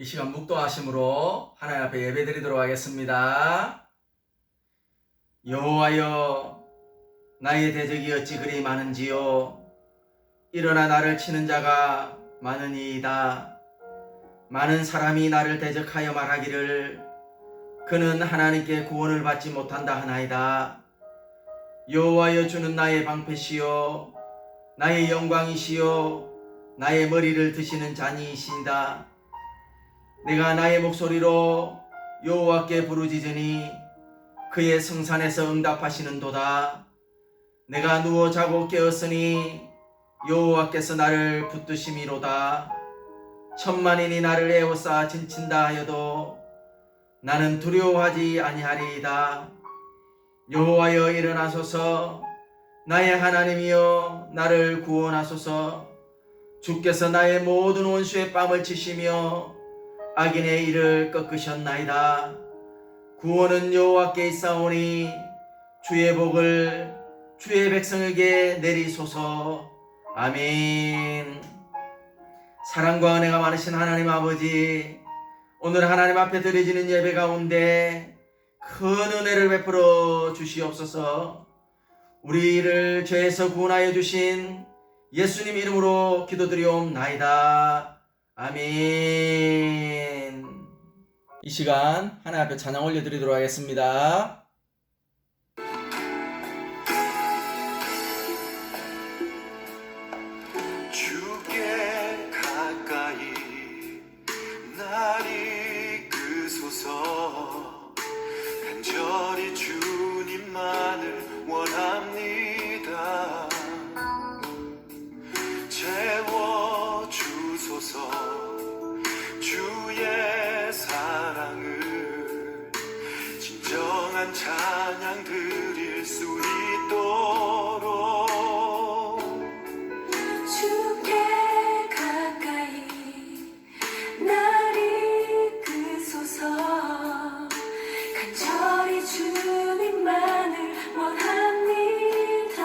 이 시간 묵도하심으로 하나님 앞에 예배드리도록 하겠습니다. 여호와여, 나의 대적이 어찌 그리 많은지요. 일어나 나를 치는 자가 많으니이다. 많은 사람이 나를 대적하여 말하기를 그는 하나님께 구원을 받지 못한다 하나이다. 여호와여, 주는 나의 방패시요 나의 영광이시요 나의 머리를 드시는 잔이이시다. 내가 나의 목소리로 여호와께 부르짖으니 그의 성산에서 응답하시는도다. 내가 누워 자고 깨었으니 여호와께서 나를 붙드심이로다. 천만인이 나를 에워싸 진친다 하여도 나는 두려워하지 아니하리이다. 여호와여, 일어나소서. 나의 하나님이여, 나를 구원하소서. 주께서 나의 모든 원수의 뺨을 치시며 악인의 일을 꺾으셨나이다. 구원은 여호와께 있사오니 주의 복을 주의 백성에게 내리소서. 아멘. 사랑과 은혜가 많으신 하나님 아버지, 오늘 하나님 앞에 드려지는 예배 가운데 큰 은혜를 베풀어 주시옵소서. 우리를 죄에서 구원하여 주신 예수님 이름으로 기도드리옵나이다. 아멘. 이 시간 하나님 앞에 찬양 올려드리도록 하겠습니다. 주께 가까이 날 이끄소서. 간절히 주님만을 원합니다. 채워주소서. 주의 사랑을 진정한 찬양 드릴 수 있도록 주께 가까이 날 이끄소서. 간절히 주님만을 원합니다.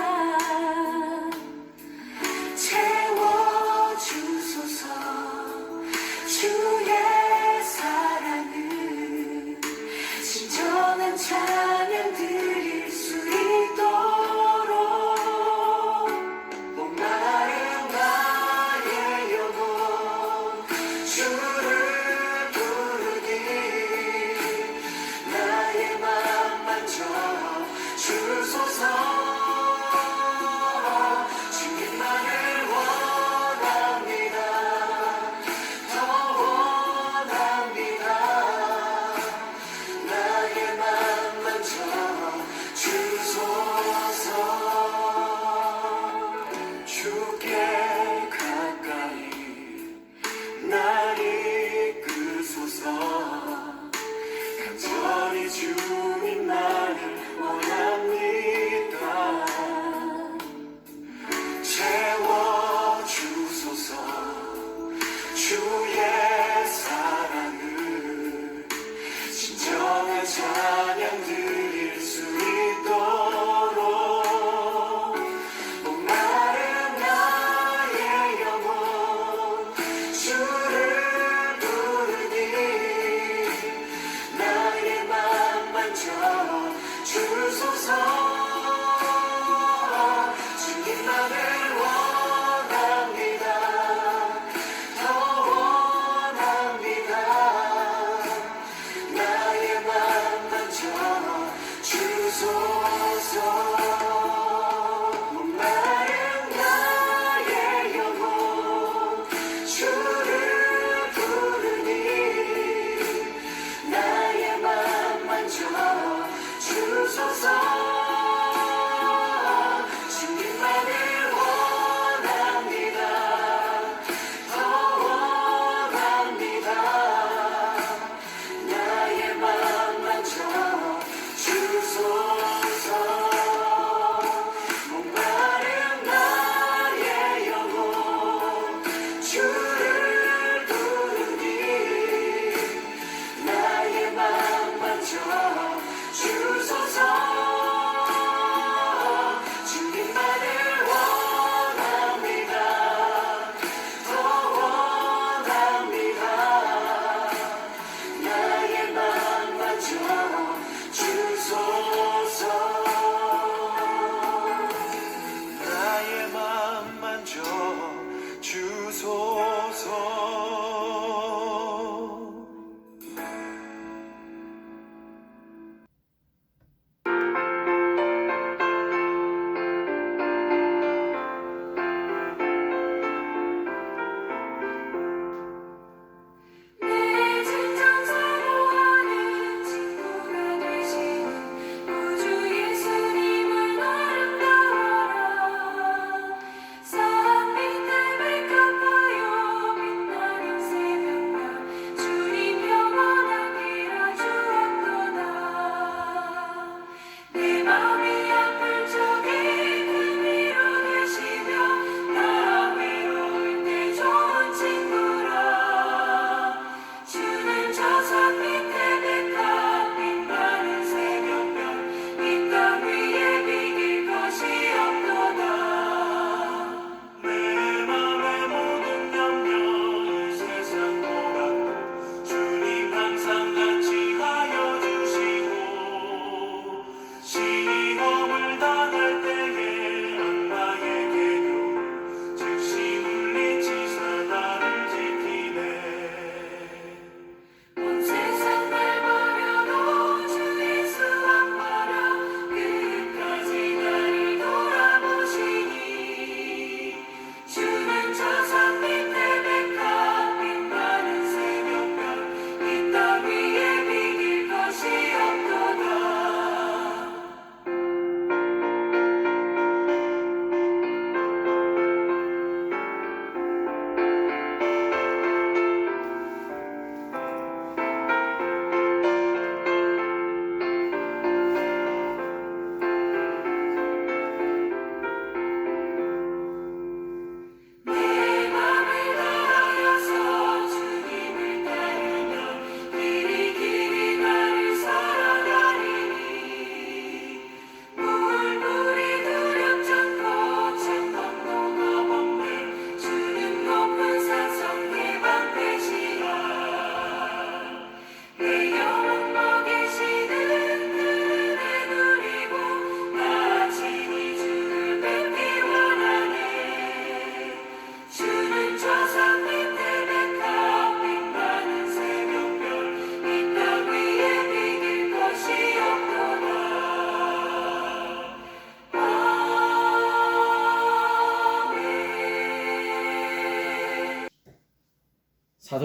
채워주소서. 주의 사랑을 진정한 찬양 드릴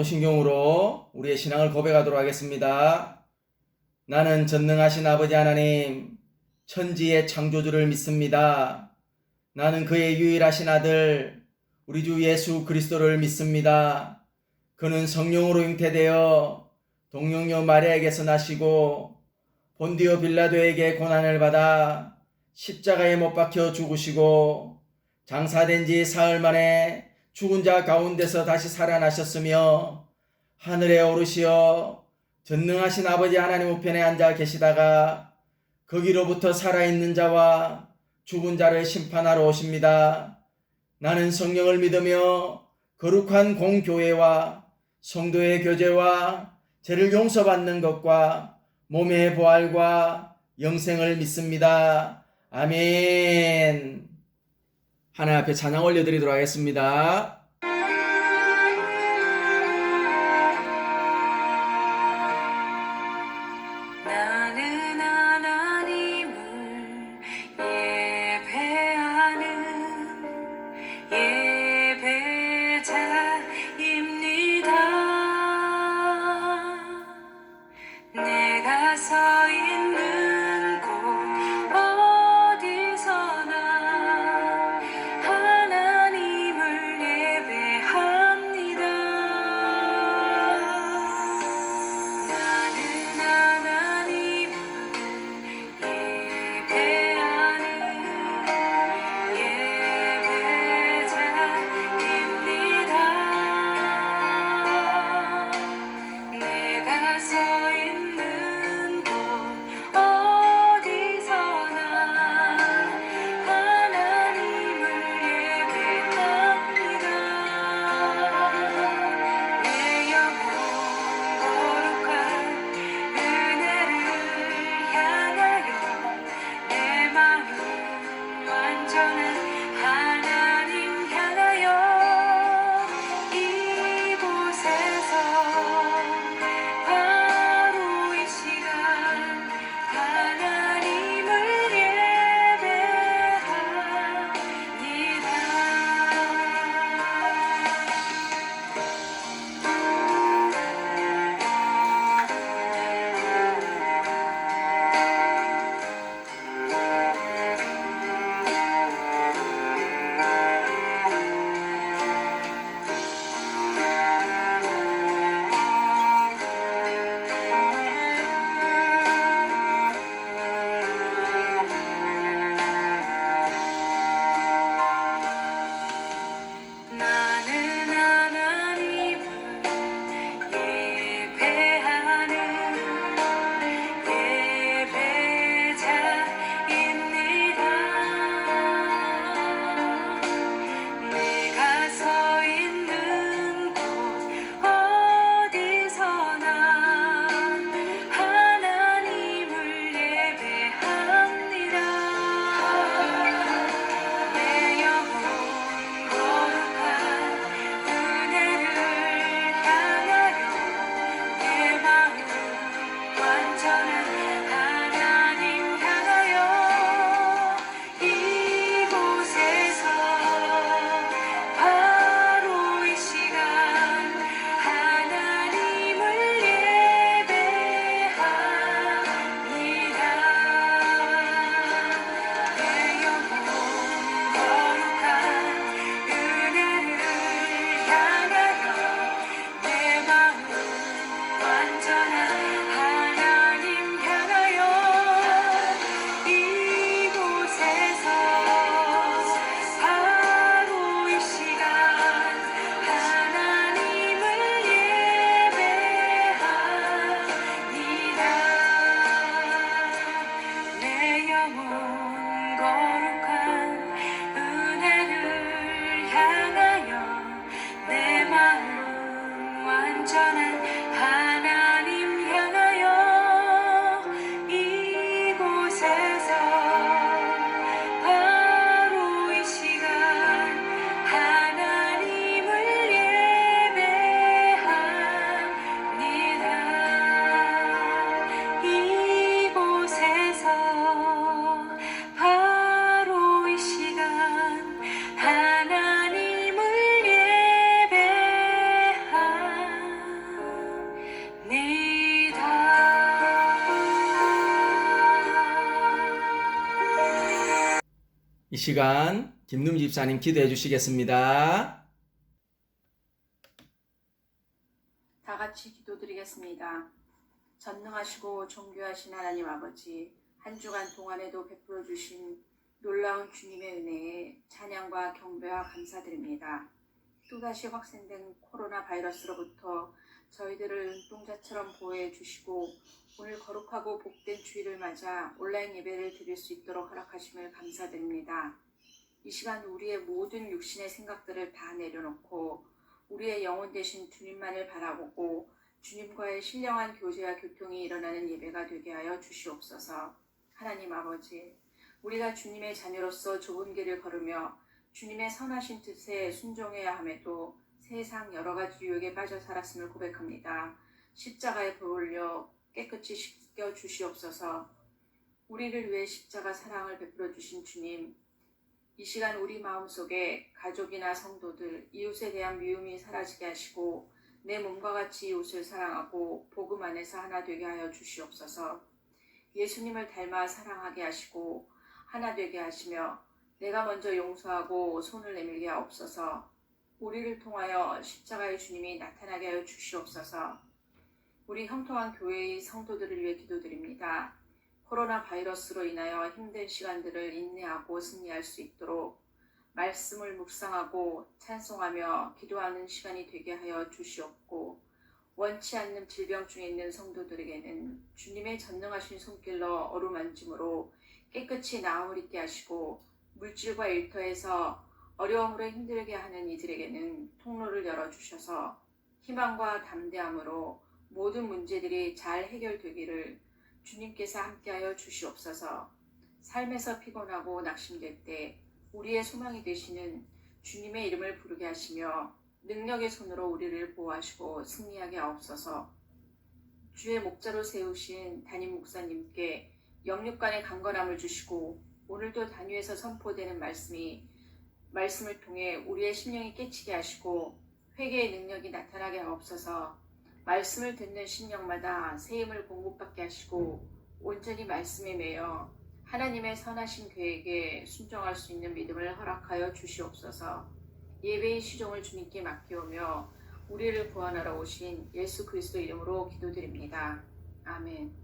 사도신경으로 우리의 신앙을 고백하도록 하겠습니다. 나는 전능하신 아버지 하나님, 천지의 창조주를 믿습니다. 나는 그의 유일하신 아들, 우리 주 예수 그리스도를 믿습니다. 그는 성령으로 잉태되어 동정녀 마리아에게서 나시고 본디오 빌라도에게 고난을 받아 십자가에 못 박혀 죽으시고 장사된 지 사흘 만에 죽은 자 가운데서 다시 살아나셨으며 하늘에 오르시어 전능하신 아버지 하나님 우편에 앉아 계시다가 거기로부터 살아있는 자와 죽은 자를 심판하러 오십니다. 나는 성령을 믿으며 거룩한 공교회와 성도의 교제와 죄를 용서받는 것과 몸의 부활과 영생을 믿습니다. 아멘. 하나님 앞에 찬양 올려드리도록 하겠습니다. 나는 하나님을 예배하는 예배자입니다. 내가 서 있는 곳 어디서나 하나님을 예배합니다. 나는 하나님을 예배하는 예배자입니다. 내가 서 있는 곳 이 시간 김num 집사님 기도해 주시겠습니다. 다 같이 기도드리겠습니다. 전능하시고 존귀하신 하나님 아버지, 한 주간 동안에도 베풀어 주신 놀라운 주님의 은혜에 찬양과 경배와 감사드립니다. 또다시 확산된 코로나 바이러스로부터 저희들을 눈동자처럼 보호해 주시고 오늘 거룩하고 복된 주일을 맞아 온라인 예배를 드릴 수 있도록 허락하심을 감사드립니다. 이 시간 우리의 모든 육신의 생각들을 다 내려놓고 우리의 영혼 되신 주님만을 바라보고 주님과의 신령한 교제와 교통이 일어나는 예배가 되게 하여 주시옵소서. 하나님 아버지, 우리가 주님의 자녀로서 좁은 길을 걸으며 주님의 선하신 뜻에 순종해야 함에도 세상 여러 가지 유혹에 빠져 살았음을 고백합니다. 십자가에 부을려 깨끗이 씻겨 주시옵소서. 우리를 위해 십자가 사랑을 베풀어 주신 주님, 이 시간 우리 마음속에 가족이나 성도들, 이웃에 대한 미움이 사라지게 하시고 내 몸과 같이 이웃을 사랑하고 복음 안에서 하나 되게 하여 주시옵소서. 예수님을 닮아 사랑하게 하시고 하나 되게 하시며 내가 먼저 용서하고 손을 내밀게 하옵소서. 우리를 통하여 십자가의 주님이 나타나게 하여 주시옵소서. 우리 형통한 교회의 성도들을 위해 기도드립니다. 코로나 바이러스로 인하여 힘든 시간들을 인내하고 승리할 수 있도록 말씀을 묵상하고 찬송하며 기도하는 시간이 되게 하여 주시옵고, 원치 않는 질병 중에 있는 성도들에게는 주님의 전능하신 손길로 어루만짐으로 깨끗이 나음을 있게 하시고, 물질과 일터에서 어려움으로 힘들게 하는 이들에게는 통로를 열어주셔서 희망과 담대함으로 모든 문제들이 잘 해결되기를 주님께서 함께하여 주시옵소서. 삶에서 피곤하고 낙심될 때 우리의 소망이 되시는 주님의 이름을 부르게 하시며 능력의 손으로 우리를 보호하시고 승리하게 하옵소서. 주의 목자로 세우신 담임 목사님께 영육간의 강건함을 주시고 오늘도 단위에서 선포되는 말씀을 통해 우리의 심령이 깨치게 하시고 회개의 능력이 나타나게 하옵소서. 말씀을 듣는 심령마다 새 힘을 공급받게 하시고 온전히 말씀에 매여 하나님의 선하신 계획에 순종할 수 있는 믿음을 허락하여 주시옵소서. 예배의 시종을 주님께 맡기오며 우리를 구원하러 오신 예수 그리스도 이름으로 기도드립니다. 아멘.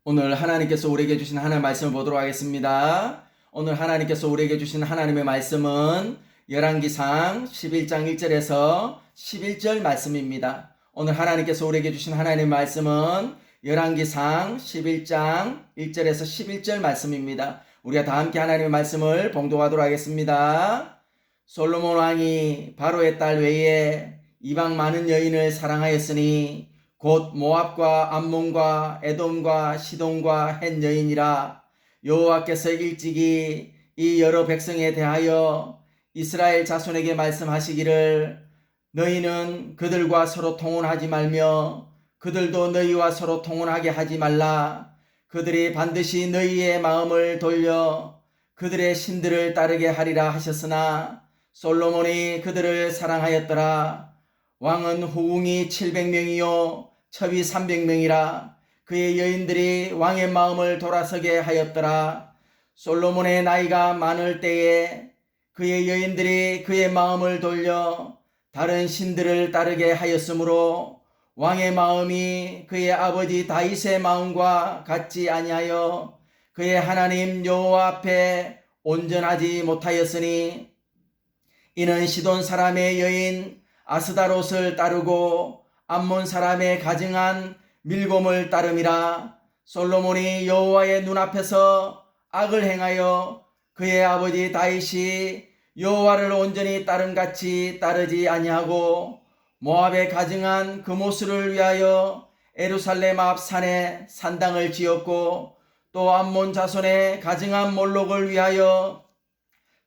오늘 하나님께서 우리에게 주신 하나님의 말씀을 보도록 하겠습니다. 오늘 하나님께서 우리에게 주신 하나님의 말씀은 열왕기상 11장 1절에서 11절 말씀입니다. 오늘 하나님께서 우리에게 주신 하나님의 말씀은 열왕기상 11장 1절에서 11절 말씀입니다. 우리가 다 함께 하나님의 말씀을 봉독하도록 하겠습니다. 솔로몬 왕이 바로의 딸 외에 이방 많은 여인을 사랑하였으니 곧 모압과 암몬과 에돔과 시돈과 헷 여인이라. 여호와께서 일찍이 이 여러 백성에 대하여 이스라엘 자손에게 말씀하시기를 너희는 그들과 서로 통혼하지 말며 그들도 너희와 서로 통혼하게 하지 말라. 그들이 반드시 너희의 마음을 돌려 그들의 신들을 따르게 하리라 하셨으나 솔로몬이 그들을 사랑하였더라. 왕은 후궁이 700명이요 첩이 300명이라. 그의 여인들이 왕의 마음을 돌아서게 하였더라. 솔로몬의 나이가 많을 때에 그의 여인들이 그의 마음을 돌려 다른 신들을 따르게 하였으므로 왕의 마음이 그의 아버지 다윗의 마음과 같지 아니하여 그의 하나님 여호와 앞에 온전하지 못하였으니 이는 시돈 사람의 여인 아스다롯을 따르고 암몬 사람의 가증한 밀곰을 따름이라. 솔로몬이 여호와의 눈앞에서 악을 행하여 그의 아버지 다윗이 여호와를 온전히 따름같이 따르지 아니하고 모압에 가증한 그 모술을 위하여 예루살렘 앞 산에 산당을 지었고 또 암몬 자손의 가증한 몰록을 위하여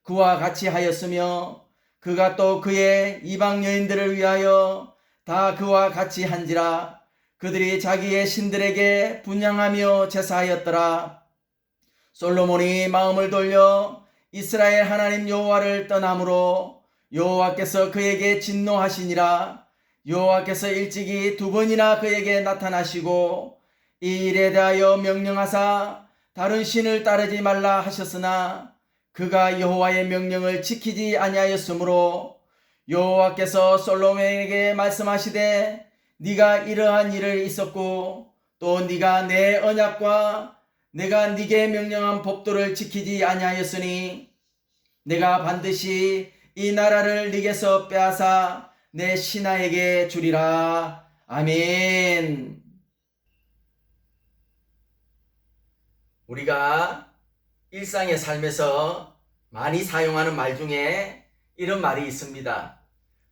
그와 같이 하였으며 그가 또 그의 이방 여인들을 위하여 다 그와 같이 한지라. 그들이 자기의 신들에게 분향하며 제사하였더라. 솔로몬이 마음을 돌려 이스라엘 하나님 여호와를 떠남으로 여호와께서 그에게 진노하시니라. 여호와께서 일찍이 2번이나 그에게 나타나시고 이 일에 대하여 명령하사 다른 신을 따르지 말라 하셨으나 그가 여호와의 명령을 지키지 아니하였으므로 여호와께서 솔로몬에게 말씀하시되 네가 이러한 일을 있었고 또 네가 내 언약과 내가 네게 명령한 법도를 지키지 아니하였으니 내가 반드시 이 나라를 네게서 빼앗아 내 신하에게 주리라. 아멘. 우리가 일상의 삶에서 많이 사용하는 말 중에 이런 말이 있습니다.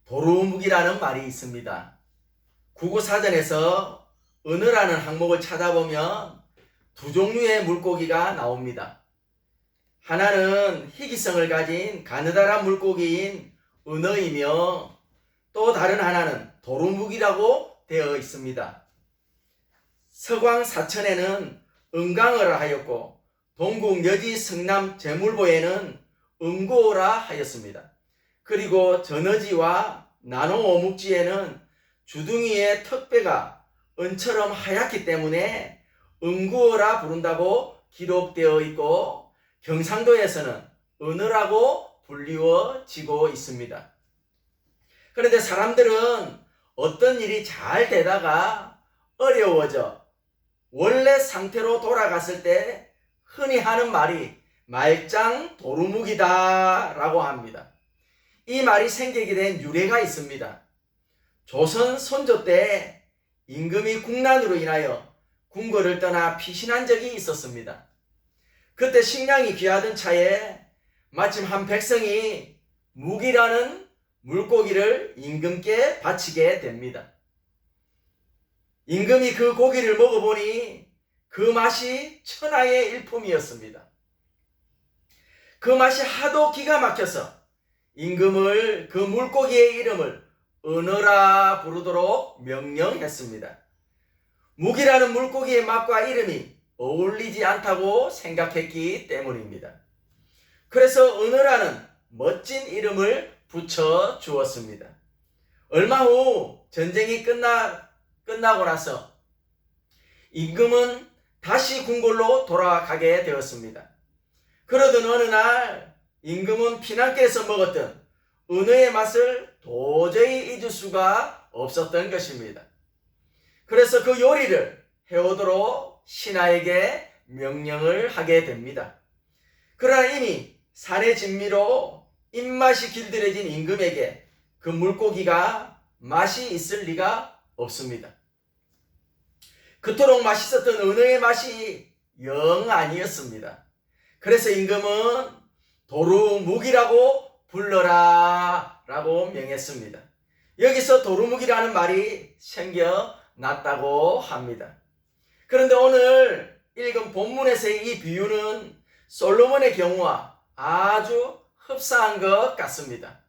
도루묵이라는 말이 있습니다. 국어사전에서 은어라는 항목을 찾아보면 2종류의 물고기가 나옵니다. 하나는 희귀성을 가진 가느다란 물고기인 은어이며 또 다른 하나는 도루묵이라고 되어 있습니다. 서광 사천에는 은강어라 하였고 동국 여지 성남 제물보에는 은고라 하였습니다. 그리고 전어지와 나노어묵지에는 주둥이의 턱뼈가 은처럼 하얗기 때문에 은구어라 부른다고 기록되어 있고 경상도에서는 은어라고 불리워지고 있습니다. 그런데 사람들은 어떤 일이 잘 되다가 어려워져 원래 상태로 돌아갔을 때 흔히 하는 말이 말짱 도루묵이다 라고 합니다. 이 말이 생기게 된 유래가 있습니다. 조선 선조 때 임금이 국난으로 인하여 궁궐을 떠나 피신한 적이 있었습니다. 그때 식량이 귀하던 차에 마침 한 백성이 묵이라는 물고기를 임금께 바치게 됩니다. 임금이 그 고기를 먹어보니 그 맛이 천하의 일품이었습니다. 그 맛이 하도 기가 막혀서 임금을 그 물고기의 이름을 은어라 부르도록 명령했습니다. 묵이라는 물고기의 맛과 이름이 어울리지 않다고 생각했기 때문입니다. 그래서 은어라는 멋진 이름을 붙여 주었습니다. 얼마 후 전쟁이 끝나고 나서 임금은 다시 궁궐로 돌아가게 되었습니다. 그러던 어느 날 임금은 피난길에서 먹었던 은어의 맛을 도저히 잊을 수가 없었던 것입니다. 그래서 그 요리를 해오도록 신하에게 명령을 하게 됩니다. 그러나 이미 산의 진미로 입맛이 길들여진 임금에게 그 물고기가 맛이 있을 리가 없습니다. 그토록 맛있었던 은어의 맛이 영 아니었습니다. 그래서 임금은 도루묵이라고 불러라 라고 명했습니다. 여기서 도루묵이라는 말이 생겨났다고 합니다. 그런데 오늘 읽은 본문에서의 이 비유는 솔로몬의 경우와 아주 흡사한 것 같습니다.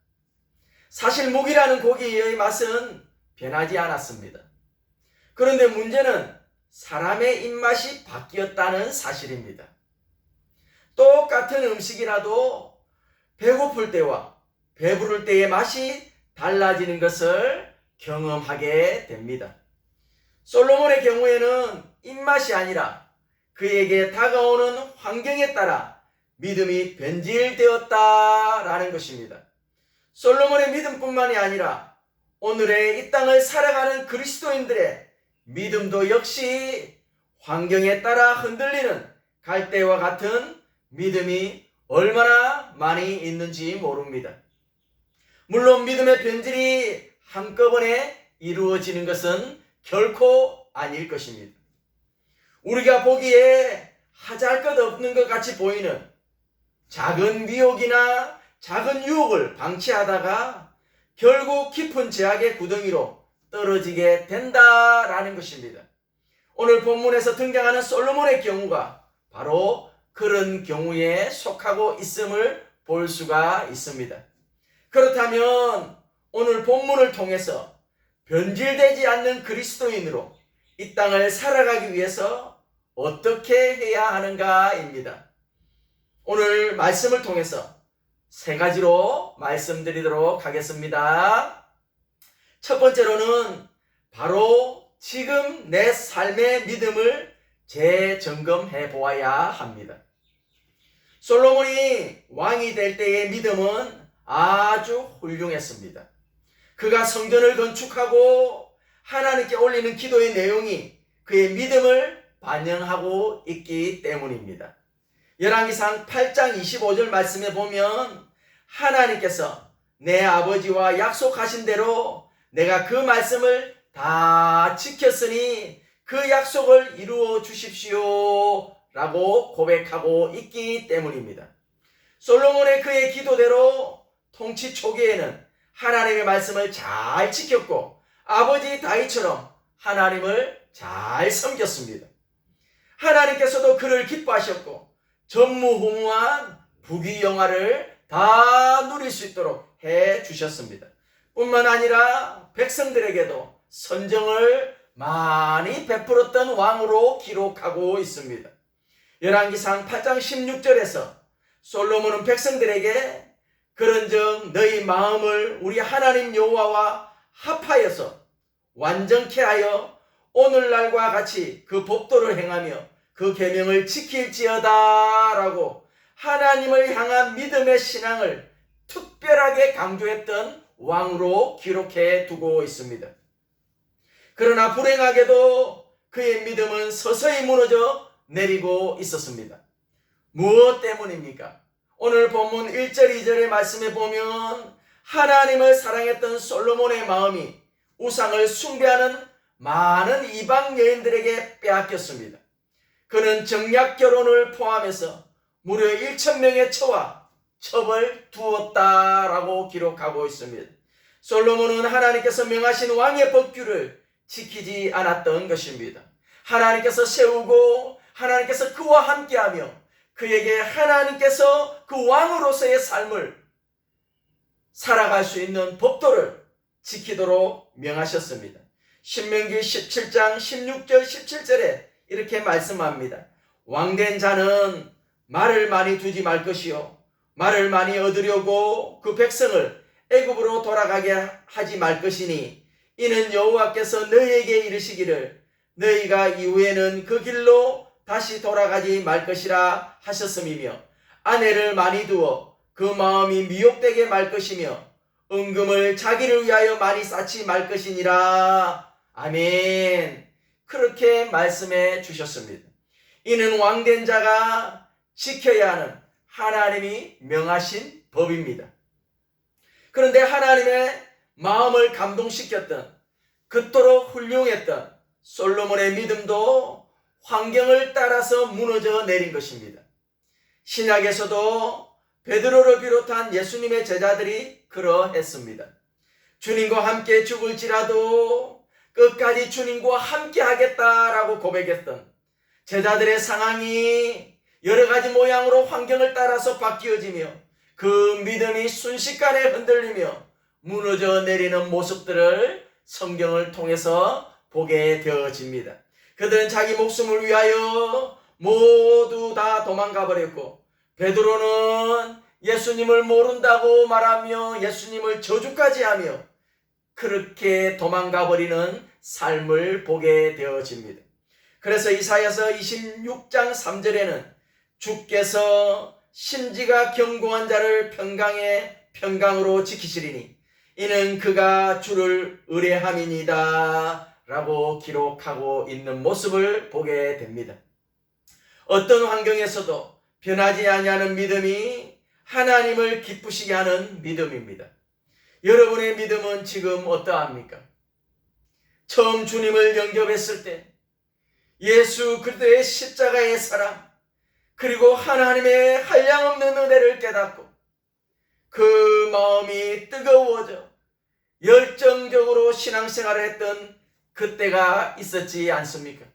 사실 묵이라는 고기의 맛은 변하지 않았습니다. 그런데 문제는 사람의 입맛이 바뀌었다는 사실입니다. 똑같은 음식이라도 배고플 때와 배부를 때의 맛이 달라지는 것을 경험하게 됩니다. 솔로몬의 경우에는 입맛이 아니라 그에게 다가오는 환경에 따라 믿음이 변질되었다라는 것입니다. 솔로몬의 믿음뿐만이 아니라 오늘의 이 땅을 살아가는 그리스도인들의 믿음도 역시 환경에 따라 흔들리는 갈대와 같은 믿음이 얼마나 많이 있는지 모릅니다. 물론 믿음의 변질이 한꺼번에 이루어지는 것은 결코 아닐 것입니다. 우리가 보기에 하잘 것 없는 것 같이 보이는 작은 미혹이나 작은 유혹을 방치하다가 결국 깊은 죄악의 구덩이로 떨어지게 된다라는 것입니다. 오늘 본문에서 등장하는 솔로몬의 경우가 바로 그런 경우에 속하고 있음을 볼 수가 있습니다. 그렇다면 오늘 본문을 통해서 변질되지 않는 그리스도인으로 이 땅을 살아가기 위해서 어떻게 해야 하는가입니다. 오늘 말씀을 통해서 세 가지로 말씀드리도록 하겠습니다. 첫 번째로는 바로 지금 내 삶의 믿음을 재점검해 보아야 합니다. 솔로몬이 왕이 될 때의 믿음은 아주 훌륭했습니다. 그가 성전을 건축하고 하나님께 올리는 기도의 내용이 그의 믿음을 반영하고 있기 때문입니다. 열왕기상 8장 25절 말씀에 보면 하나님께서 내 아버지와 약속하신 대로 내가 그 말씀을 다 지켰으니 그 약속을 이루어 주십시오 라고 고백하고 있기 때문입니다. 솔로몬의 그의 기도대로 통치 초기에는 하나님의 말씀을 잘 지켰고 아버지 다윗처럼 하나님을 잘 섬겼습니다. 하나님께서도 그를 기뻐하셨고 전무후무한 부귀영화를 다 누릴 수 있도록 해주셨습니다. 뿐만 아니라 백성들에게도 선정을 많이 베풀었던 왕으로 기록하고 있습니다. 열왕기상 8장 16절에서 솔로몬은 백성들에게 그런즉 너희 마음을 우리 하나님 여호와와 합하여서 완전케 하여 오늘날과 같이 그 법도를 행하며 그 계명을 지킬지어다 라고 하나님을 향한 믿음의 신앙을 특별하게 강조했던 왕으로 기록해 두고 있습니다. 그러나 불행하게도 그의 믿음은 서서히 무너져 내리고 있었습니다. 무엇 때문입니까? 오늘 본문 1절 2절의 말씀에 보면 하나님을 사랑했던 솔로몬의 마음이 우상을 숭배하는 많은 이방 여인들에게 빼앗겼습니다. 그는 정략 결혼을 포함해서 무려 1,000명의 처와 첩을 두었다라고 기록하고 있습니다. 솔로몬은 하나님께서 명하신 왕의 법규를 지키지 않았던 것입니다. 하나님께서 세우고 하나님께서 그와 함께하며 그에게 하나님께서 그 왕으로서의 삶을 살아갈 수 있는 법도를 지키도록 명하셨습니다. 신명기 17장 16절 17절에 이렇게 말씀합니다. 왕된 자는 말을 많이 두지 말 것이요 말을 많이 얻으려고 그 백성을 애굽으로 돌아가게 하지 말 것이니 이는 여호와께서 너희에게 이르시기를 너희가 이후에는 그 길로 다시 돌아가지 말 것이라 하셨음이며 아내를 많이 두어 그 마음이 미혹되게 말 것이며 은금을 자기를 위하여 많이 쌓지 말 것이니라. 아멘. 그렇게 말씀해 주셨습니다. 이는 왕된 자가 지켜야 하는 하나님이 명하신 법입니다. 그런데 하나님의 마음을 감동시켰던 그토록 훌륭했던 솔로몬의 믿음도 환경을 따라서 무너져 내린 것입니다. 신약에서도 베드로를 비롯한 예수님의 제자들이 그러했습니다. 주님과 함께 죽을지라도 끝까지 주님과 함께 하겠다라고 고백했던 제자들의 상황이 여러 가지 모양으로 환경을 따라서 바뀌어지며 그 믿음이 순식간에 흔들리며 무너져 내리는 모습들을 성경을 통해서 보게 되어집니다. 그들은 자기 목숨을 위하여 모두 다 도망가 버렸고 베드로는 예수님을 모른다고 말하며 예수님을 저주까지 하며 그렇게 도망가 버리는 삶을 보게 되어집니다. 그래서 이사야서 26장 3절에는 주께서 심지가 견고한 자를 평강으로 지키시리니 이는 그가 주를 의뢰함이니이다 라고 기록하고 있는 모습을 보게 됩니다. 어떤 환경에서도 변하지 아니하는 믿음이 하나님을 기쁘시게 하는 믿음입니다. 여러분의 믿음은 지금 어떠합니까? 처음 주님을 영접했을 때 예수 그리스도의 십자가의 사랑 그리고 하나님의 한량없는 은혜를 깨닫고 그 마음이 뜨거워져 열정적으로 신앙생활을 했던 그때가 있었지 않습니까?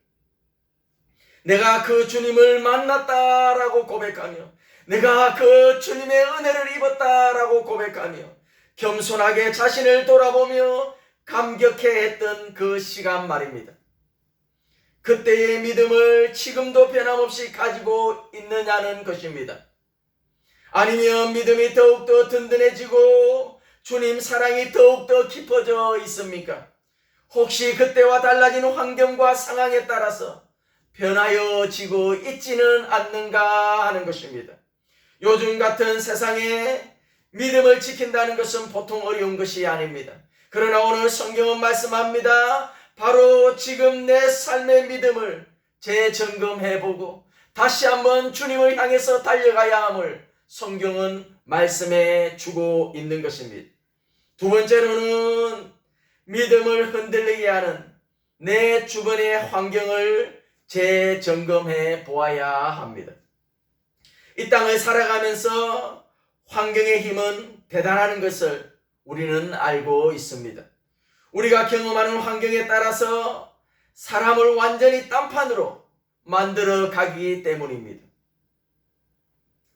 내가 그 주님을 만났다라고 고백하며, 내가 그 주님의 은혜를 입었다라고 고백하며, 겸손하게 자신을 돌아보며 감격해했던 그 시간 말입니다. 그때의 믿음을 지금도 변함없이 가지고 있느냐는 것입니다. 아니면 믿음이 더욱더 든든해지고 주님 사랑이 더욱더 깊어져 있습니까? 혹시 그때와 달라진 환경과 상황에 따라서 변하여지고 있지는 않는가 하는 것입니다. 요즘 같은 세상에 믿음을 지킨다는 것은 보통 어려운 것이 아닙니다. 그러나 오늘 성경은 말씀합니다. 바로 지금 내 삶의 믿음을 재점검해보고 다시 한번 주님을 향해서 달려가야 함을 성경은 말씀해 주고 있는 것입니다. 두 번째로는 믿음을 흔들리게 하는 내 주변의 환경을 재점검해 보아야 합니다. 이 땅을 살아가면서 환경의 힘은 대단한 것을 우리는 알고 있습니다. 우리가 경험하는 환경에 따라서 사람을 완전히 딴판으로 만들어 가기 때문입니다.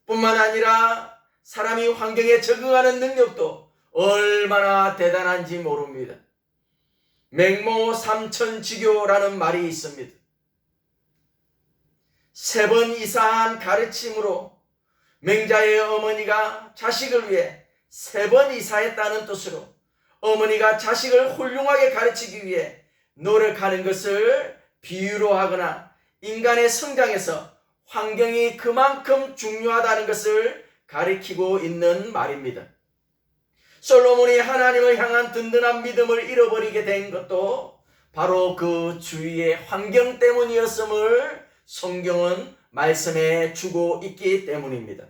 뿐만 아니라 사람이 환경에 적응하는 능력도 얼마나 대단한지 모릅니다. 맹모 삼천지교라는 말이 있습니다. 3번 이상한 가르침으로 맹자의 어머니가 자식을 위해 3번 이사했다는 뜻으로 어머니가 자식을 훌륭하게 가르치기 위해 노력하는 것을 비유로 하거나 인간의 성장에서 환경이 그만큼 중요하다는 것을 가리키고 있는 말입니다. 솔로몬이 하나님을 향한 든든한 믿음을 잃어버리게 된 것도 바로 그 주위의 환경 때문이었음을 성경은 말씀해 주고 있기 때문입니다.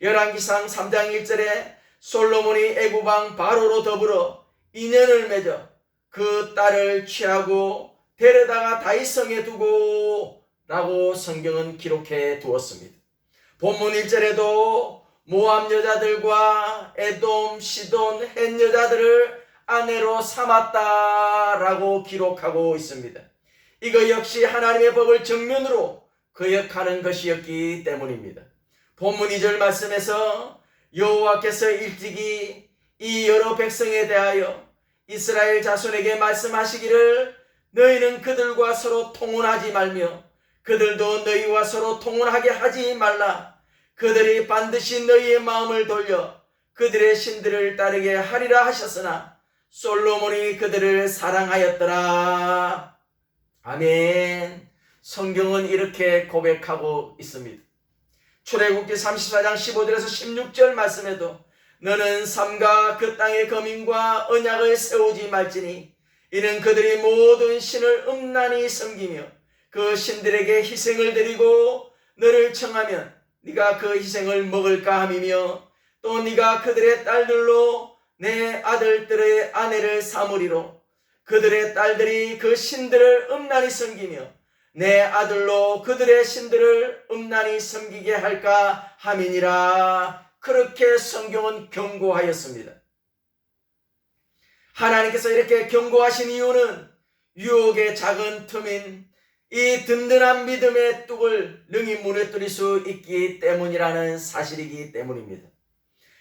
열왕기상 3장 1절에 솔로몬이 애굽왕 바로로 더불어 인연을 맺어 그 딸을 취하고 데려다가 다윗성에 두고 라고 성경은 기록해 두었습니다. 본문 1절에도 모압 여자들과 에돔, 시돈, 헷 여자들을 아내로 삼았다라고 기록하고 있습니다. 이거 역시 하나님의 법을 정면으로 거역하는 것이었기 때문입니다. 본문 2절 말씀에서 여호와께서 일찍이 이 여러 백성에 대하여 이스라엘 자손에게 말씀하시기를 너희는 그들과 서로 통혼하지 말며 그들도 너희와 서로 통혼하게 하지 말라. 그들이 반드시 너희의 마음을 돌려 그들의 신들을 따르게 하리라 하셨으나 솔로몬이 그들을 사랑하였더라. 아멘. 성경은 이렇게 고백하고 있습니다. 출애굽기 34장 15절에서 16절 말씀에도 너는 삼가 그 땅의 거민과 언약을 세우지 말지니 이는 그들이 모든 신을 음란히 섬기며 그 신들에게 희생을 드리고 너를 청하면 네가 그 희생을 먹을까 함이며 또 네가 그들의 딸들로 내 아들들의 아내를 삼으리로 그들의 딸들이 그 신들을 음란히 섬기며 내 아들로 그들의 신들을 음란히 섬기게 할까 함이니라. 그렇게 성경은 경고하였습니다. 하나님께서 이렇게 경고하신 이유는 유혹의 작은 틈인 이 든든한 믿음의 뚝을 능히 무너뜨릴 수 있기 때문이라는 사실이기 때문입니다.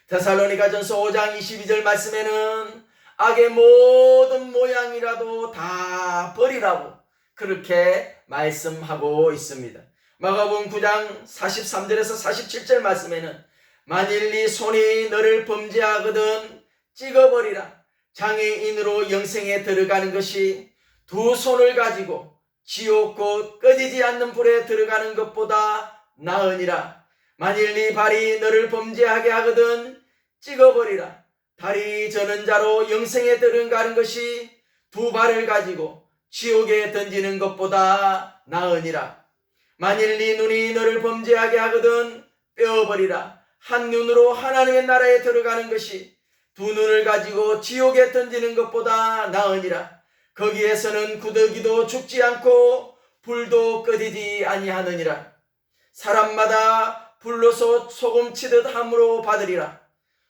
데살로니가전서 5장 22절 말씀에는 악의 모든 모양이라도 다 버리라고 그렇게 말씀하고 있습니다. 마가복음 9장 43절에서 47절 말씀에는 만일 네 손이 너를 범죄하거든 찍어버리라. 장애인으로 영생에 들어가는 것이 2 손을 가지고 지옥 곧 꺼지지 않는 불에 들어가는 것보다 나으니라. 만일 네 발이 너를 범죄하게 하거든 찍어버리라. 다리 저는 자로 영생에 들어가는 것이 2 발을 가지고 지옥에 던지는 것보다 나으니라. 만일 네 눈이 너를 범죄하게 하거든 빼어버리라. 한 눈으로 하나님의 나라에 들어가는 것이 2 눈을 가지고 지옥에 던지는 것보다 나으니라. 거기에서는 구더기도 죽지 않고 불도 꺼지지 아니하느니라. 사람마다 불로서 소금 치듯 함으로 받으리라.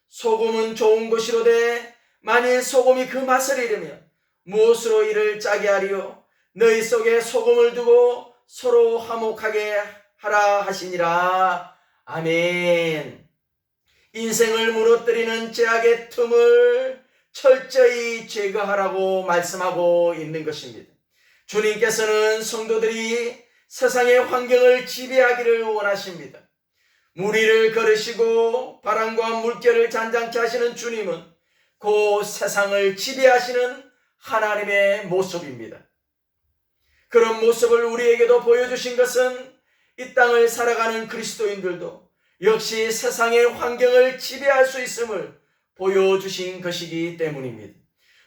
소금은 좋은 것이로되 만일 소금이 그 맛을 잃으면 무엇으로 이를 짜게 하리요? 너희 속에 소금을 두고 서로 화목하게 하라 하시니라. 아멘. 인생을 무너뜨리는 죄악의 틈을 철저히 제거하라고 말씀하고 있는 것입니다. 주님께서는 성도들이 세상의 환경을 지배하기를 원하십니다. 무리를 걸으시고 바람과 물결을 잔잔케 하시는 주님은 그 세상을 지배하시는 하나님의 모습입니다. 그런 모습을 우리에게도 보여주신 것은 이 땅을 살아가는 그리스도인들도 역시 세상의 환경을 지배할 수 있음을 보여주신 것이기 때문입니다.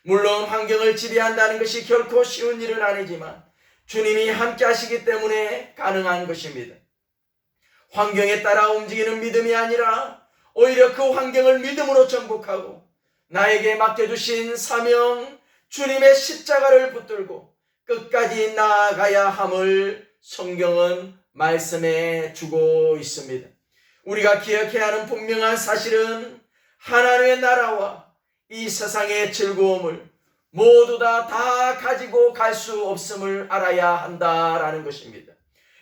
물론 환경을 지배한다는 것이 결코 쉬운 일은 아니지만 주님이 함께 하시기 때문에 가능한 것입니다. 환경에 따라 움직이는 믿음이 아니라 오히려 그 환경을 믿음으로 정복하고 나에게 맡겨주신 사명, 주님의 십자가를 붙들고 끝까지 나아가야 함을 성경은 말씀해 주고 있습니다. 우리가 기억해야 하는 분명한 사실은 하나님의 나라와 이 세상의 즐거움을 모두 다 가지고 갈 수 없음을 알아야 한다라는 것입니다.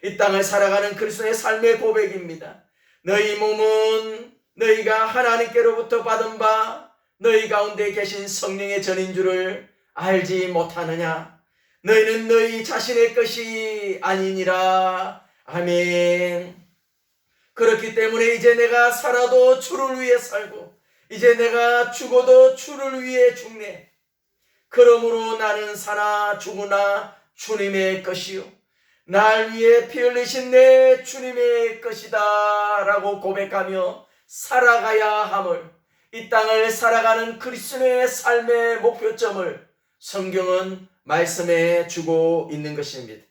이 땅을 살아가는 그리스도의 삶의 고백입니다. 너희 몸은 너희가 하나님께로부터 받은 바 너희 가운데 계신 성령의 전인 줄을 알지 못하느냐? 너희는 너희 자신의 것이 아니니라. 아멘. 그렇기 때문에 이제 내가 살아도 주를 위해 살고 이제 내가 죽어도 주를 위해 죽네. 그러므로 나는 사나 죽으나 주님의 것이요 날 위해 피 흘리신 내 주님의 것이다 라고 고백하며 살아가야 함을, 이 땅을 살아가는 그리스도의 삶의 목표점을 성경은 말씀해 주고 있는 것입니다.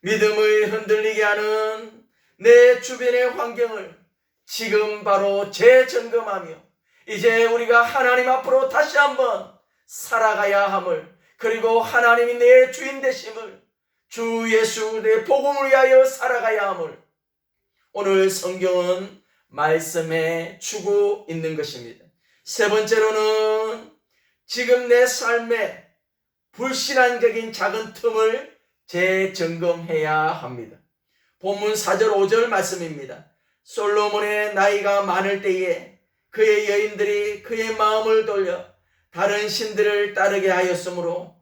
믿음을 흔들리게 하는 내 주변의 환경을 지금 바로 재점검하며 이제 우리가 하나님 앞으로 다시 한번 살아가야 함을, 그리고 하나님이 내 주인 되심을, 주 예수 내 복음을 위하여 살아가야 함을 오늘 성경은 말씀해 주고 있는 것입니다. 세 번째로는 지금 내 삶에 불신앙적인 작은 틈을 재점검해야 합니다. 본문 4절 5절 말씀입니다. 솔로몬의 나이가 많을 때에 그의 여인들이 그의 마음을 돌려 다른 신들을 따르게 하였으므로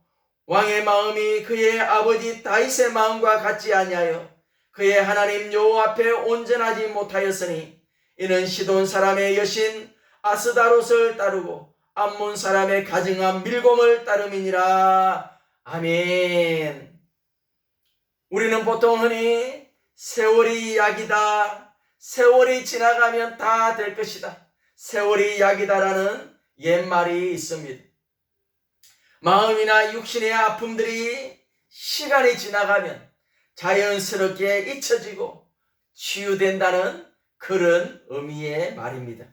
왕의 마음이 그의 아버지 다윗의 마음과 같지 아니하여 그의 하나님 여호와 앞에 온전하지 못하였으니 이는 시돈 사람의 여신 아스다롯을 따르고 암몬 사람의 가증한 밀곰을 따름이니라. 아멘. 우리는 보통 흔히 세월이 약이다, 세월이 지나가면 다 될 것이다, 세월이 약이다라는 옛말이 있습니다. 마음이나 육신의 아픔들이 시간이 지나가면 자연스럽게 잊혀지고 치유된다는 그런 의미의 말입니다.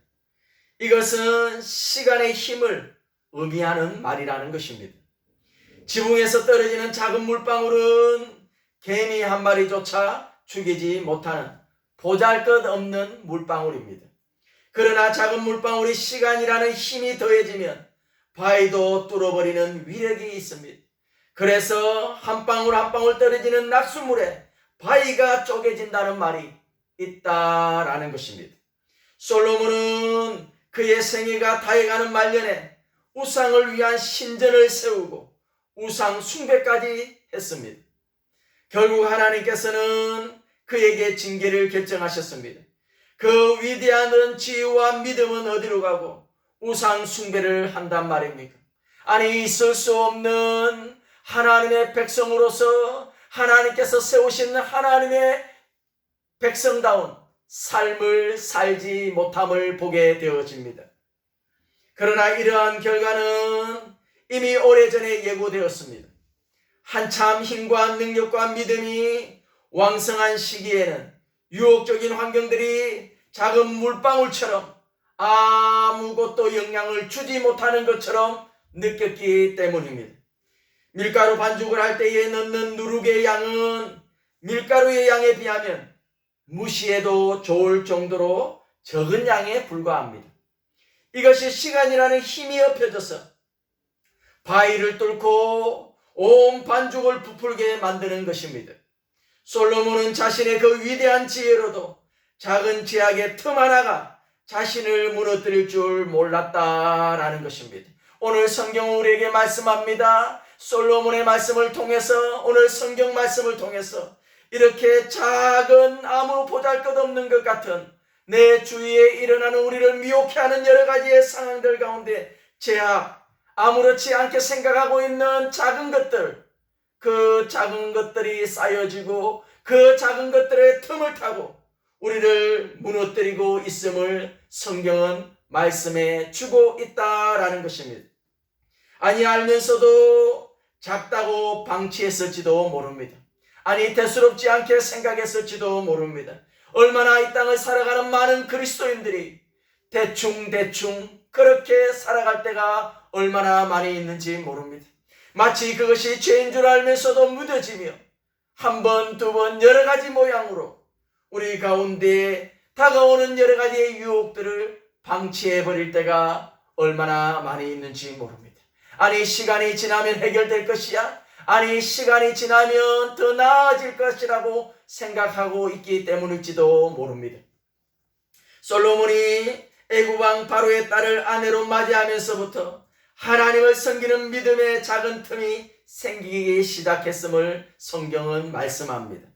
이것은 시간의 힘을 의미하는 말이라는 것입니다. 지붕에서 떨어지는 작은 물방울은 개미 한 마리조차 죽이지 못하는 보잘것없는 물방울입니다. 그러나 작은 물방울이 시간이라는 힘이 더해지면 바위도 뚫어버리는 위력이 있습니다. 그래서 한 방울 한 방울 떨어지는 낙수물에 바위가 쪼개진다는 말이 있다라는 것입니다. 솔로몬은 그의 생애가 다해가는 말년에 우상을 위한 신전을 세우고 우상 숭배까지 했습니다. 결국 하나님께서는 그에게 징계를 결정하셨습니다. 그 위대한 지혜와 믿음은 어디로 가고 우상 숭배를 한단 말입니까? 아니, 있을 수 없는 하나님의 백성으로서 하나님께서 세우신 하나님의 백성다운 삶을 살지 못함을 보게 되어집니다. 그러나 이러한 결과는 이미 오래전에 예고되었습니다. 한참 힘과 능력과 믿음이 왕성한 시기에는 유혹적인 환경들이 작은 물방울처럼 아무것도 영향을 주지 못하는 것처럼 느꼈기 때문입니다. 밀가루 반죽을 할 때에 넣는 누룩의 양은 밀가루의 양에 비하면 무시해도 좋을 정도로 적은 양에 불과합니다. 이것이 시간이라는 힘이 엎혀져서 바위를 뚫고 온 반죽을 부풀게 만드는 것입니다. 솔로몬은 자신의 그 위대한 지혜로도 작은 제약의 틈 하나가 자신을 무너뜨릴 줄 몰랐다라는 것입니다. 오늘 성경은 우리에게 말씀합니다. 솔로몬의 말씀을 통해서, 오늘 성경 말씀을 통해서 이렇게 작은 아무 보잘것없는 것 같은 내 주위에 일어나는 우리를 미혹해 하는 여러 가지의 상황들 가운데 제약, 아무렇지 않게 생각하고 있는 작은 것들, 그 작은 것들이 쌓여지고 그 작은 것들의 틈을 타고 우리를 무너뜨리고 있음을 성경은 말씀해 주고 있다라는 것입니다. 아니, 알면서도 작다고 방치했을지도 모릅니다. 아니, 대수롭지 않게 생각했을지도 모릅니다. 얼마나 이 땅을 살아가는 많은 그리스도인들이 대충 그렇게 살아갈 때가 얼마나 많이 있는지 모릅니다. 마치 그것이 죄인 줄 알면서도 무뎌지며 한 번, 두 번 여러 가지 모양으로 우리 가운데 다가오는 여러 가지의 유혹들을 방치해버릴 때가 얼마나 많이 있는지 모릅니다. 아니, 시간이 지나면 해결될 것이야? 아니, 시간이 지나면 더 나아질 것이라고 생각하고 있기 때문일지도 모릅니다. 솔로몬이 애국왕 바로의 딸을 아내로 맞이하면서부터 하나님을 섬기는 믿음의 작은 틈이 생기기 시작했음을 성경은 말씀합니다.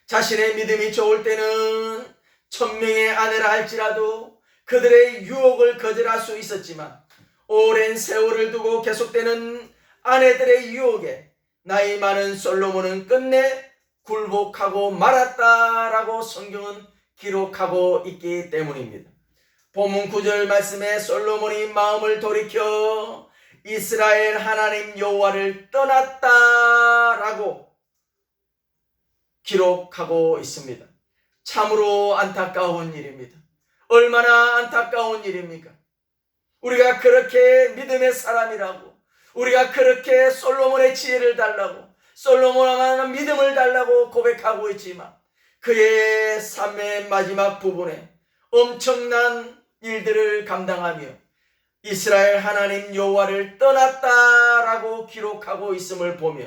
자신의 믿음이 좋을 때는 1000명의 아내라 할지라도 그들의 유혹을 거절할 수 있었지만 오랜 세월을 두고 계속되는 아내들의 유혹에 나이 많은 솔로몬은 끝내 굴복하고 말았다라고 성경은 기록하고 있기 때문입니다. 본문 9절 말씀에 솔로몬이 마음을 돌이켜 이스라엘 하나님 여호와를 떠났다라고 기록하고 있습니다. 참으로 안타까운 일입니다. 얼마나 안타까운 일입니까? 우리가 그렇게 믿음의 사람이라고, 우리가 그렇게 솔로몬의 지혜를 달라고, 솔로몬만한 믿음을 달라고 고백하고 있지만 그의 삶의 마지막 부분에 엄청난 일들을 감당하며 이스라엘 하나님 여호와를 떠났다라고 기록하고 있음을 보며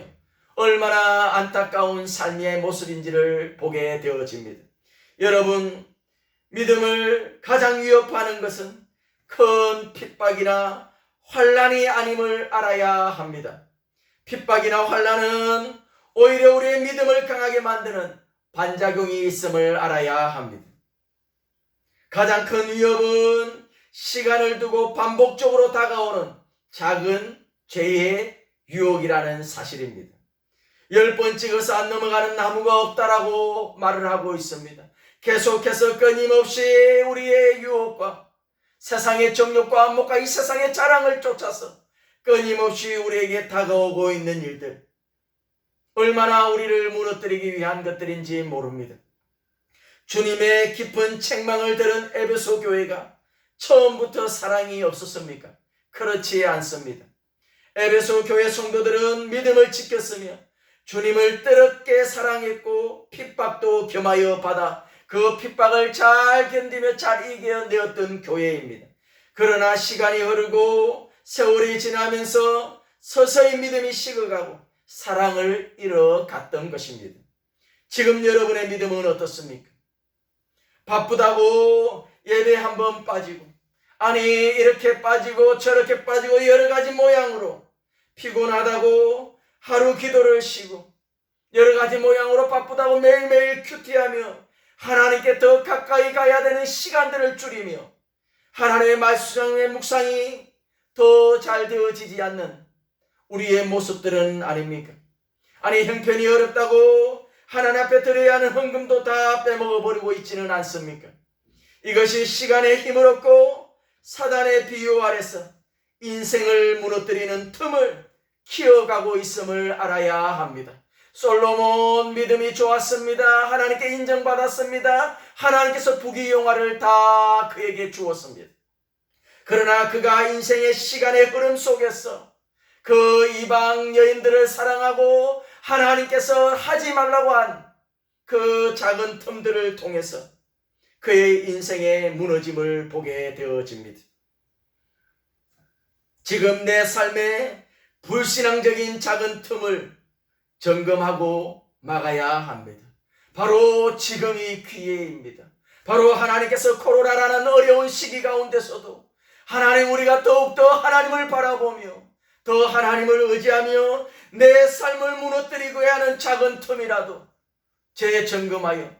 얼마나 안타까운 삶의 모습인지를 보게 되어집니다. 여러분, 믿음을 가장 위협하는 것은 큰 핍박이나 환난이 아님을 알아야 합니다. 핍박이나 환난은 오히려 우리의 믿음을 강하게 만드는 반작용이 있음을 알아야 합니다. 가장 큰 위협은 시간을 두고 반복적으로 다가오는 작은 죄의 유혹이라는 사실입니다. 10번 찍어서 안 넘어가는 나무가 없다라고 말을 하고 있습니다. 계속해서 끊임없이 우리의 유혹과 세상의 정욕과 안목과 이 세상의 자랑을 쫓아서 끊임없이 우리에게 다가오고 있는 일들, 얼마나 우리를 무너뜨리기 위한 것들인지 모릅니다. 주님의 깊은 책망을 들은 에베소 교회가 처음부터 사랑이 없었습니까? 그렇지 않습니다. 에베소 교회 성도들은 믿음을 지켰으며 주님을 뜨겁게 사랑했고 핍박도 겸하여 받아 그 핍박을 잘 견디며 잘 이겨내었던 교회입니다. 그러나 시간이 흐르고 세월이 지나면서 서서히 믿음이 식어가고 사랑을 잃어갔던 것입니다. 지금 여러분의 믿음은 어떻습니까? 바쁘다고 예배 한번 빠지고, 아니 이렇게 빠지고 저렇게 빠지고 여러 가지 모양으로 피곤하다고 하루 기도를 쉬고 여러 가지 모양으로 바쁘다고 매일매일 큐티하며 하나님께 더 가까이 가야 되는 시간들을 줄이며 하나님의 말씀의 묵상이 더 잘 되어지지 않는 우리의 모습들은 아닙니까? 아니, 형편이 어렵다고 하나님 앞에 드려야 하는 헌금도 다 빼먹어버리고 있지는 않습니까? 이것이 시간의 힘을 얻고 사단의 비유 아래서 인생을 무너뜨리는 틈을 키워가고 있음을 알아야 합니다. 솔로몬 믿음이 좋았습니다. 하나님께 인정받았습니다. 하나님께서 부귀영화를 다 그에게 주었습니다. 그러나 그가 인생의 시간의 흐름 속에서 그 이방 여인들을 사랑하고 하나님께서 하지 말라고 한 그 작은 틈들을 통해서 그의 인생의 무너짐을 보게 되어집니다. 지금 내 삶에 불신앙적인 작은 틈을 점검하고 막아야 합니다. 바로 지금이 기회입니다. 바로 하나님께서 코로나라는 어려운 시기 가운데서도 하나님, 우리가 더욱더 하나님을 바라보며 더 하나님을 의지하며 내 삶을 무너뜨리고야 하는 작은 틈이라도 재점검하여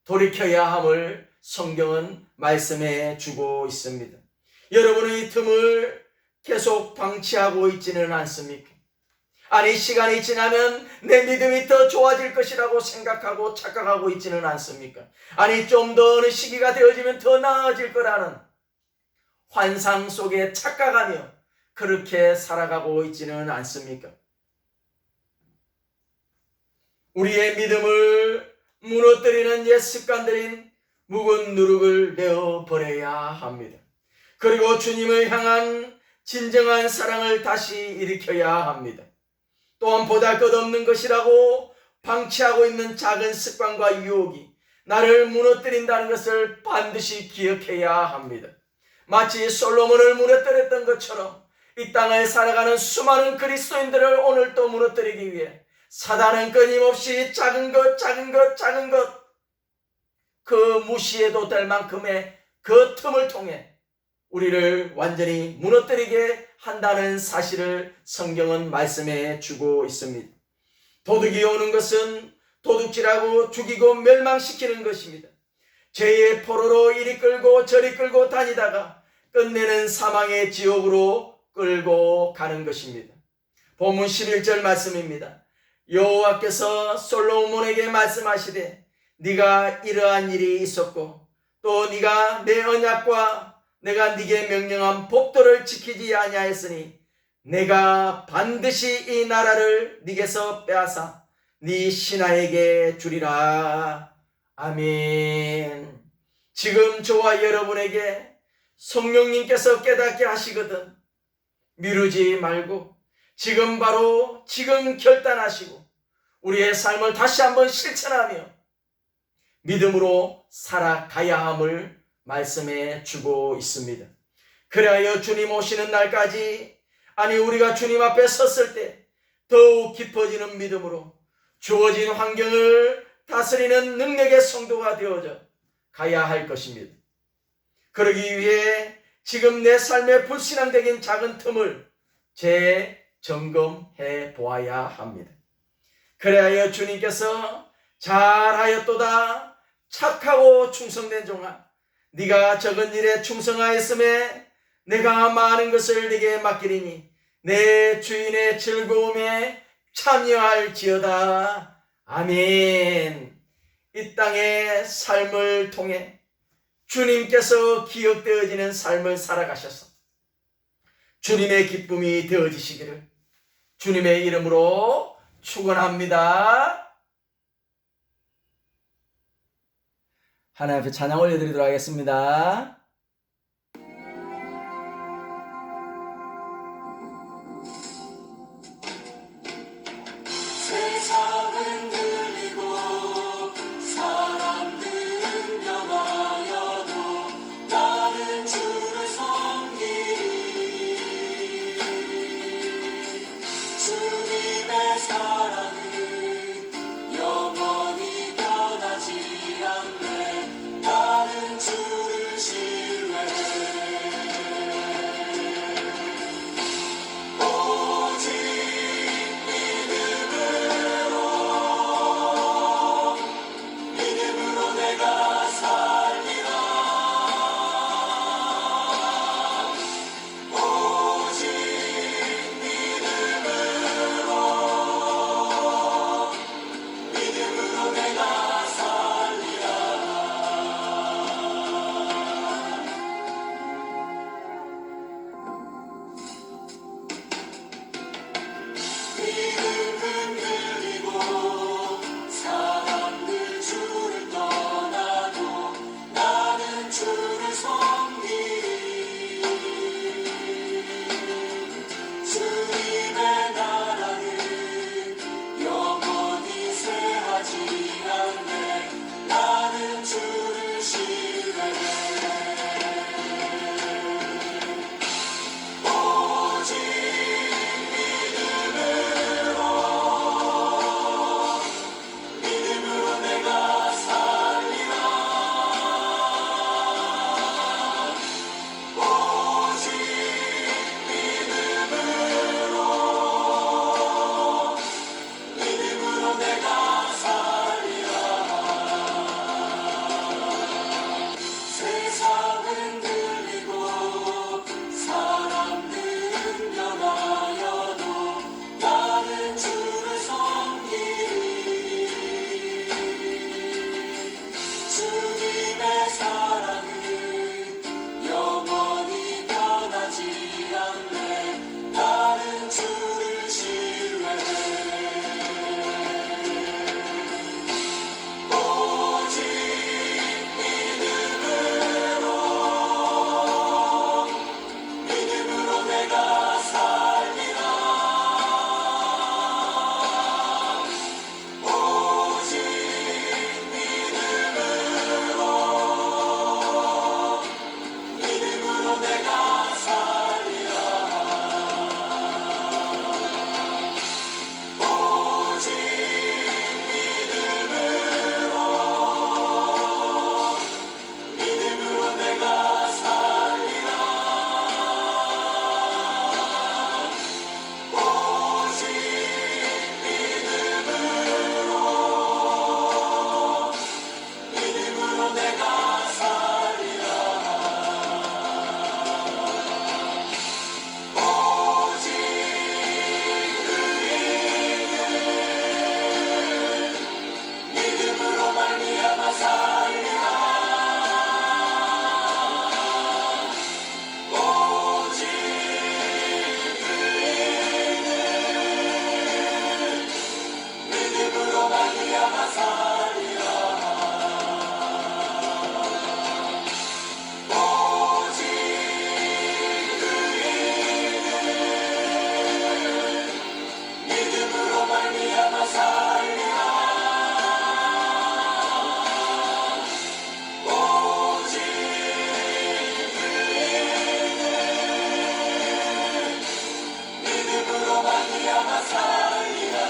돌이켜야 함을 성경은 말씀해 주고 있습니다. 여러분은 이 틈을 계속 방치하고 있지는 않습니까? 아니, 시간이 지나면 내 믿음이 더 좋아질 것이라고 생각하고 착각하고 있지는 않습니까? 아니, 좀 더 어느 시기가 되어지면 더 나아질 거라는 환상 속에 착각하며 그렇게 살아가고 있지는 않습니까? 우리의 믿음을 무너뜨리는 옛 습관들인 묵은 누룩을 내어버려야 합니다. 그리고 주님을 향한 진정한 사랑을 다시 일으켜야 합니다. 또한 보잘것없는 것이라고 방치하고 있는 작은 습관과 유혹이 나를 무너뜨린다는 것을 반드시 기억해야 합니다. 마치 솔로몬을 무너뜨렸던 것처럼 이 땅을 살아가는 수많은 그리스도인들을 오늘 또 무너뜨리기 위해 사단은 끊임없이 작은 것 그 무시해도 될 만큼의 그 틈을 통해 우리를 완전히 무너뜨리게 한다는 사실을 성경은 말씀해 주고 있습니다. 도둑이 오는 것은 도둑질하고 죽이고 멸망시키는 것입니다. 죄의 포로로 이리 끌고 저리 끌고 다니다가 끝내는 사망의 지옥으로 끌고 가는 것입니다. 본문 11절 말씀입니다. 여호와께서 솔로몬에게 말씀하시되 네가 이러한 일이 있었고 또 네가 내 언약과 내가 네게 명령한 법도를 지키지 아니하였으니 내가 반드시 이 나라를 네게서 빼앗아 네 신하에게 주리라. 아멘. 지금 저와 여러분에게 성령님께서 깨닫게 하시거든 미루지 말고 지금 바로 지금 결단하시고 우리의 삶을 다시 한번 실천하며 믿음으로 살아가야 함을 말씀해 주고 있습니다. 그래야 주님 오시는 날까지, 아니 우리가 주님 앞에 섰을 때 더욱 깊어지는 믿음으로 주어진 환경을 다스리는 능력의 성도가 되어져 가야 할 것입니다. 그러기 위해 지금 내 삶의 불신앙적인 작은 틈을 재점검해 보아야 합니다. 그래야 주님께서 잘하였도다 착하고 충성된 종아, 네가 적은 일에 충성하였음에 내가 많은 것을 네게 맡기리니 내 주인의 즐거움에 참여할지어다. 아멘. 이 땅의 삶을 통해 주님께서 기억되어지는 삶을 살아가셔서 주님의 기쁨이 되어지시기를 주님의 이름으로 축원합니다. 하나님 앞에 찬양 올려드리도록 하겠습니다. 세상은 들리고 사람들은 변하여도 나는 주를 섬기리. 주님의 사랑은 영원히 변하지 않네. 나는 주를 말미암아 살리라. 오직 그의 믿음으로 말미암아 살리라. 오직 믿음으로 말미암아 살리라.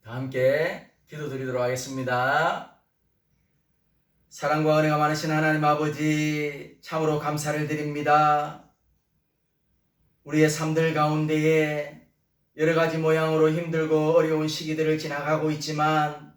다 함께 기도드리도록 하겠습니다. 사랑과 은혜가 많으신 하나님 아버지, 참으로 감사를 드립니다. 우리의 삶들 가운데에 여러 가지 모양으로 힘들고 어려운 시기들을 지나가고 있지만,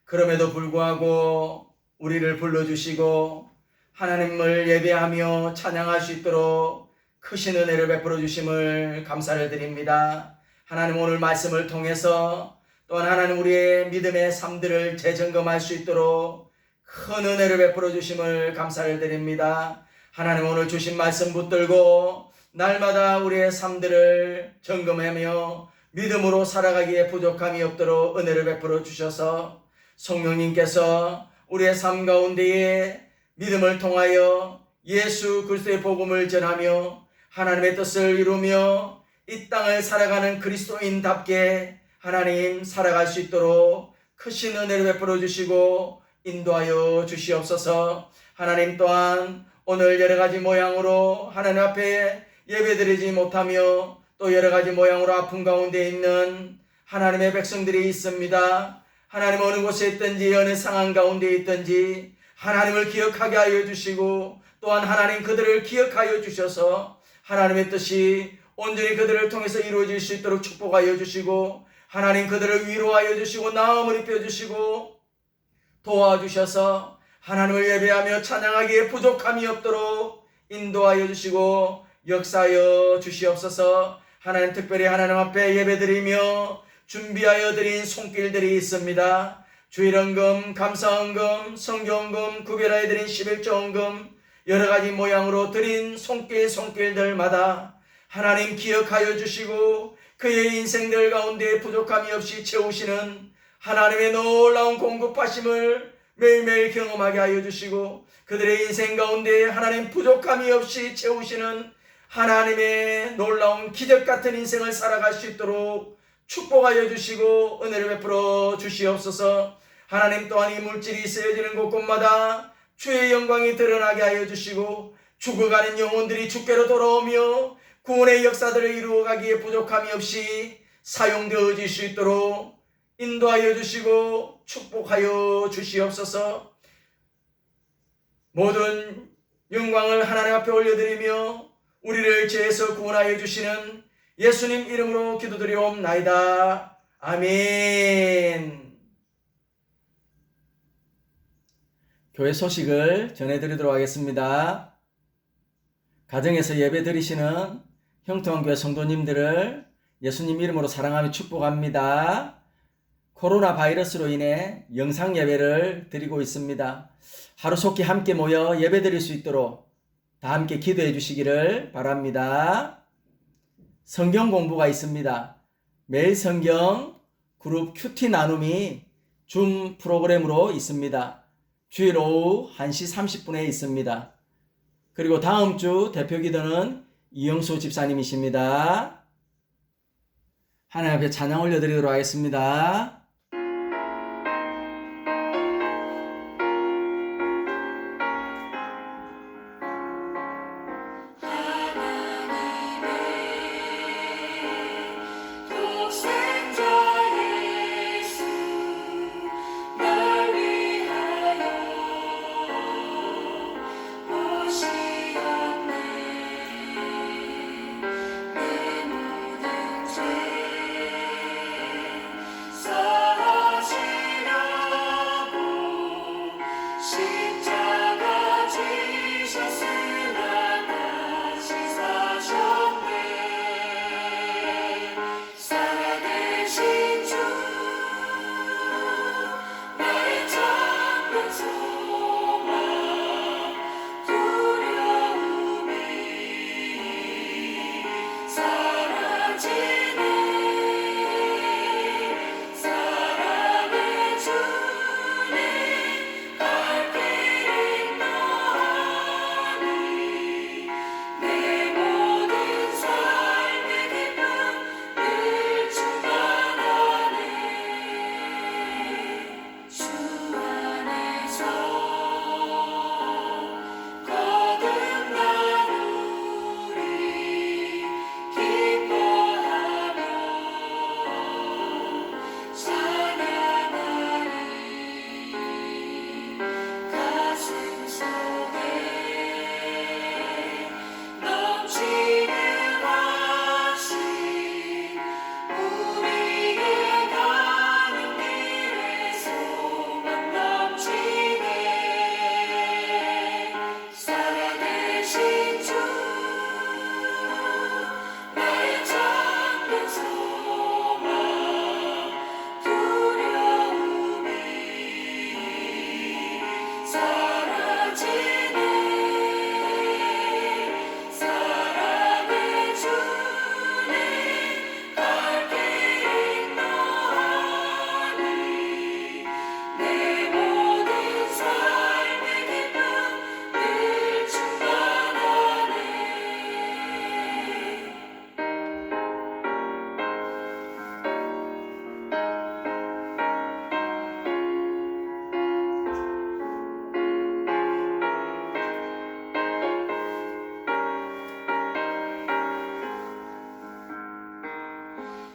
그럼에도 불구하고 우리를 불러주시고 하나님을 예배하며 찬양할 수 있도록 크신 은혜를 베풀어 주심을 감사를 드립니다. 하나님, 오늘 말씀을 통해서 또한 하나님 우리의 믿음의 삶들을 재점검할 수 있도록 큰 은혜를 베풀어 주심을 감사를 드립니다. 하나님, 오늘 주신 말씀 붙들고 날마다 우리의 삶들을 점검하며 믿음으로 살아가기에 부족함이 없도록 은혜를 베풀어 주셔서 성령님께서 우리의 삶 가운데에 믿음을 통하여 예수 그리스도의 복음을 전하며 하나님의 뜻을 이루며 이 땅을 살아가는 그리스도인답게 하나님 살아갈 수 있도록 크신 은혜를 베풀어 주시고 인도하여 주시옵소서. 하나님, 또한 오늘 여러 가지 모양으로 하나님 앞에 예배드리지 못하며 또 여러 가지 모양으로 아픔 가운데 있는 하나님의 백성들이 있습니다. 하나님, 어느 곳에 있든지 어느 상황 가운데 있든지 하나님을 기억하게 하여 주시고 또한 하나님 그들을 기억하여 주셔서 하나님의 뜻이 온전히 그들을 통해서 이루어질 수 있도록 축복하여 주시고 하나님 그들을 위로하여 주시고 나음을 입혀 주시고 도와주셔서 하나님을 예배하며 찬양하기에 부족함이 없도록 인도하여 주시고 역사하여 주시옵소서. 하나님, 특별히 하나님 앞에 예배드리며 준비하여 드린 손길들이 있습니다. 주일헌금, 감사헌금, 성경헌금, 구별하여 드린 11조헌금 여러 가지 모양으로 드린 손길들마다 하나님 기억하여 주시고 그의 인생들 가운데 부족함이 없이 채우시는 하나님의 놀라운 공급하심을 매일매일 경험하게 하여 주시고 그들의 인생 가운데 하나님 부족함이 없이 채우시는 하나님의 놀라운 기적 같은 인생을 살아갈 수 있도록 축복하여 주시고 은혜를 베풀어 주시옵소서. 하나님, 또한 이 물질이 쓰여지는 곳곳마다 주의 영광이 드러나게 하여 주시고 죽어가는 영혼들이 주께로 돌아오며 구원의 역사들을 이루어가기에 부족함이 없이 사용되어질 수 있도록 인도하여 주시고 축복하여 주시옵소서. 모든 영광을 하나님 앞에 올려드리며 우리를 죄에서 구원하여 주시는 예수님 이름으로 기도드리옵나이다. 아멘. 교회 소식을 전해드리도록 하겠습니다. 가정에서 예배 드리시는 형통한교회 성도님들을 예수님 이름으로 사랑하며 축복합니다. 코로나 바이러스로 인해 영상 예배를 드리고 있습니다. 하루속히 함께 모여 예배 드릴 수 있도록 다 함께 기도해 주시기를 바랍니다. 성경 공부가 있습니다. 매일 성경 그룹 큐티 나눔이 줌 프로그램으로 있습니다. 주일 오후 1시 30분에 있습니다. 그리고 다음 주 대표 기도는 이영수 집사님이십니다. 하나님 앞에 찬양 올려드리도록 하겠습니다. 사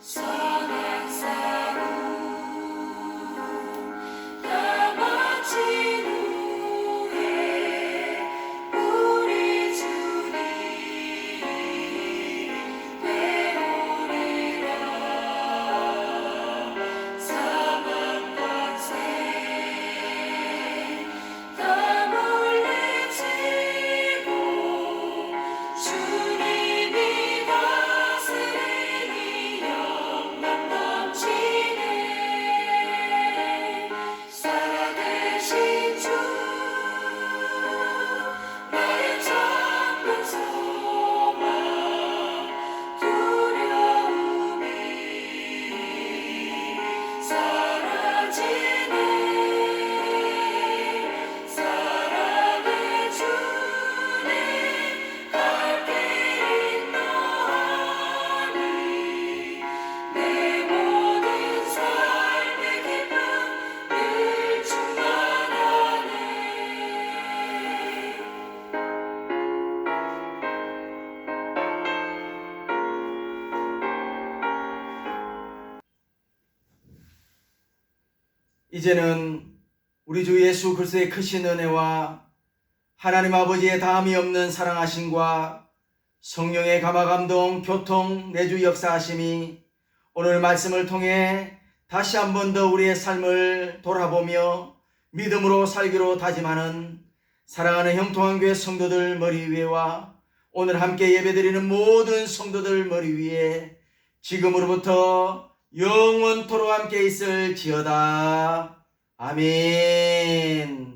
선한 싸움 다 마친 후에 우리 주님 되오리라. 사망 권세 다 물리치고 주님이 다스리니 영광 넘치네. 살아계신 주 나의 참된 소망 두려움이 사라지네. 사랑의 주님 갈 길 있나니 내 모든 삶의 기쁨 늘 충만하네. 이제는 우리 주 예수 그리스도의 크신 은혜와 하나님 아버지의 다함이 없는 사랑하심과 성령의 감화감동 교통 내주 역사하심이 오늘 말씀을 통해 다시 한 번 더 우리의 삶을 돌아보며 믿음으로 살기로 다짐하는 사랑하는 형통한교회 성도들 머리 위에와 오늘 함께 예배드리는 모든 성도들 머리 위에 지금으로부터 영원토록 함께 있을지어다. 아멘.